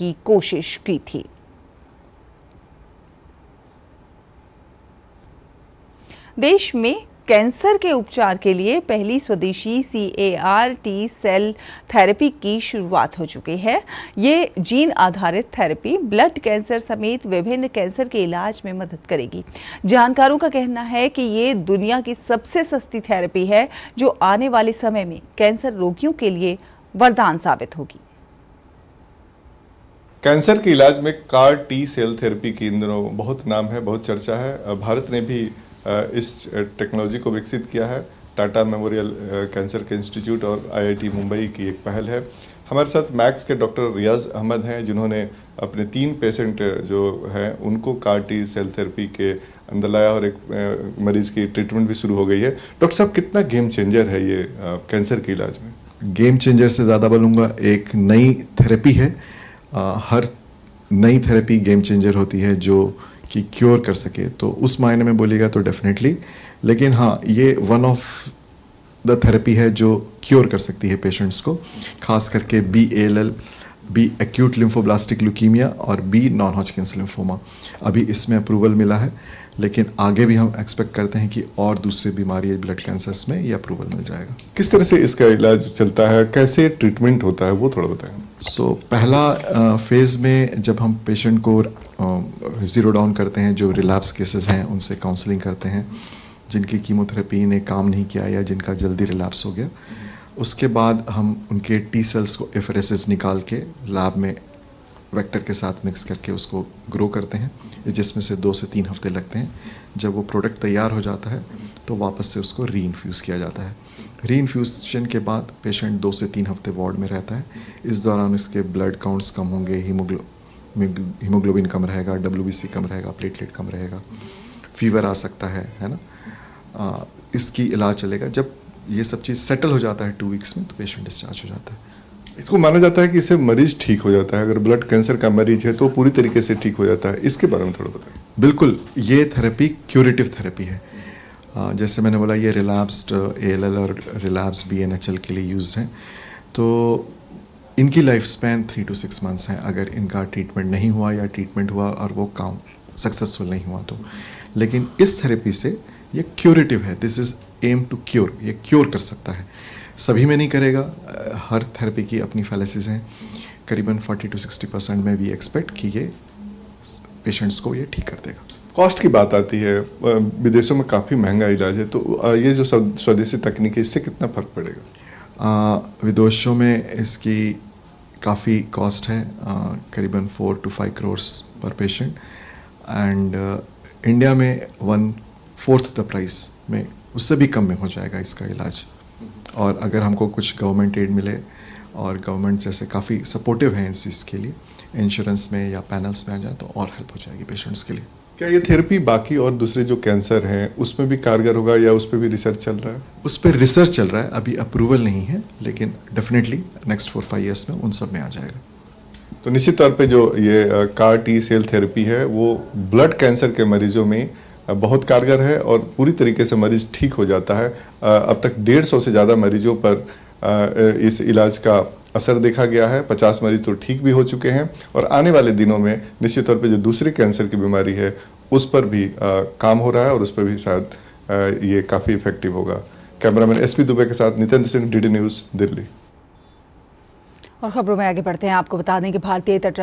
की कोशिश की थी। देश में कैंसर के उपचार के लिए पहली स्वदेशी CAR-T सेल थेरेपी की शुरुआत हो चुकी है। ये जीन आधारित थेरेपी ब्लड कैंसर समेत विभिन्न कैंसर के इलाज में मदद करेगी। जानकारों का कहना है कि ये दुनिया की सबसे सस्ती थेरेपी है, जो आने वाले समय में कैंसर रोगियों के लिए वरदान साबित होगी। कैंसर के इलाज में CAR-T सेल थेरेपी की इन दिनों बहुत नाम है, बहुत चर्चा है। भारत ने भी इस टेक्नोलॉजी को विकसित किया है। टाटा मेमोरियल कैंसर के इंस्टीट्यूट और IIT मुंबई की एक पहल है। हमारे साथ मैक्स के डॉक्टर रियाज अहमद हैं, जिन्होंने अपने 3 पेशेंट जो हैं उनको CAR-T सेल थेरेपी के अंदर लाया और एक मरीज की ट्रीटमेंट भी शुरू हो गई है। डॉक्टर साहब, कितना गेम चेंजर है ये कैंसर के इलाज में? गेम चेंजर से ज़्यादा बोलूँगा, एक नई थेरेपी है। हर नई थेरेपी गेम चेंजर होती है जो कि क्योर कर सके, तो उस मायने में बोलिएगा तो डेफिनेटली। लेकिन हाँ, ये वन ऑफ द थेरेपी है जो क्योर कर सकती है पेशेंट्स को, खास करके BALL, B acute lymphoblastic leukaemia और बी नॉन हॉजकिंस लिम्फोमा। अभी इसमें अप्रूवल मिला है, लेकिन आगे भी हम एक्सपेक्ट करते हैं कि और दूसरे बीमारी ब्लड कैंसर्स में ये अप्रूवल मिल जाएगा। किस तरह से इसका इलाज चलता है, कैसे ट्रीटमेंट होता है, वो थोड़ा बताएं। पहला फेज़ में जब हम पेशेंट को ज़ीरो डाउन करते हैं, जो रिलैप्स केसेस हैं उनसे काउंसलिंग करते हैं, जिनकी कीमोथेरेपी ने काम नहीं किया या जिनका जल्दी रिलैप्स हो गया। उसके बाद हम उनके T सेल्स को एफरेसिस निकाल के लैब में वेक्टर के साथ मिक्स करके उसको ग्रो करते हैं, जिसमें से 2 से 3 हफ्ते लगते हैं। जब वो प्रोडक्ट तैयार हो जाता है तो वापस से उसको री इन्फ्यूज़ किया जाता है। री इन्फ्यूज़न के बाद पेशेंट 2 से 3 हफ्ते वार्ड में रहता है। इस दौरान इसके ब्लड काउंट्स कम होंगे, हीमोग्लोबिन कम रहेगा, WBC कम रहेगा, प्लेटलेट कम रहेगा, फीवर आ सकता है ना। इसकी इलाज चलेगा। जब ये सब चीज़ सेटल हो जाता है 2 वीक्स में, तो पेशेंट डिस्चार्ज हो जाता है। इसको माना जाता है कि इससे मरीज ठीक हो जाता है। अगर ब्लड कैंसर का मरीज है तो पूरी तरीके से ठीक हो जाता है। इसके बारे में थोड़ा बताएं। बिल्कुल, ये थेरेपी क्यूरेटिव थेरेपी है। जैसे मैंने बोला, ये रिलैप्स्ड ALL और रिलैप्स्ड BNHL के लिए यूज़ हैं, तो इनकी लाइफ स्पैन 3 to 6 मंथ्स हैं, अगर इनका ट्रीटमेंट नहीं हुआ या ट्रीटमेंट हुआ और वो काम सक्सेसफुल नहीं हुआ तो। लेकिन इस थेरेपी से ये क्यूरेटिव है। This is aim to cure. ये क्योर कर सकता है। सभी में नहीं करेगा, हर थेरेपी की अपनी फैलेसिस हैं। करीबन 40 to 60% में वी एक्सपेक्ट कि ये पेशेंट्स को ये ठीक कर देगा। कॉस्ट की बात आती है, विदेशों में काफ़ी महंगा इलाज है, तो ये जो स्वदेशी तकनीक है, इससे कितना फ़र्क पड़ेगा? विदेशों में इसकी काफ़ी कॉस्ट है, करीबन 4 to 5 crores पर पेशेंट, एंड इंडिया में 1/4 द प्राइस में, उससे भी कम में हो जाएगा इसका इलाज। और अगर हमको कुछ गवर्नमेंट एड मिले, और गवर्नमेंट जैसे काफ़ी सपोर्टिव है इस चीज़ के लिए, इंश्योरेंस में या पैनल्स में आ जाए, तो और हेल्प हो जाएगी पेशेंट्स के लिए। क्या ये थेरेपी बाकी और दूसरे जो कैंसर हैं उसमें भी कारगर होगा, या उस पर भी रिसर्च चल रहा है? उस पर रिसर्च चल रहा है, अभी अप्रूवल नहीं है, लेकिन डेफिनेटली नेक्स्ट 4-5 years में उन सब में आ जाएगा। तो निश्चित तौर पे जो ये CAR-T सेल थेरेपी है वो ब्लड कैंसर के मरीजों में बहुत कारगर है और पूरी तरीके से मरीज ठीक हो जाता है। अब तक 150 से ज़्यादा मरीजों पर इस इलाज का असर देखा गया है। 50 मरीज तो ठीक भी हो चुके हैं, और आने वाले दिनों में निश्चित तौर पे जो दूसरी कैंसर की बीमारी है उस पर भी काम हो रहा है, और उस पर भी शायद ये काफ़ी इफेक्टिव होगा। कैमरामैन SP दुबे के साथ नितिन सिंह, DD न्यूज़, दिल्ली। और खबरों में आगे बढ़ते हैं। आपको बता दें कि भारतीय तट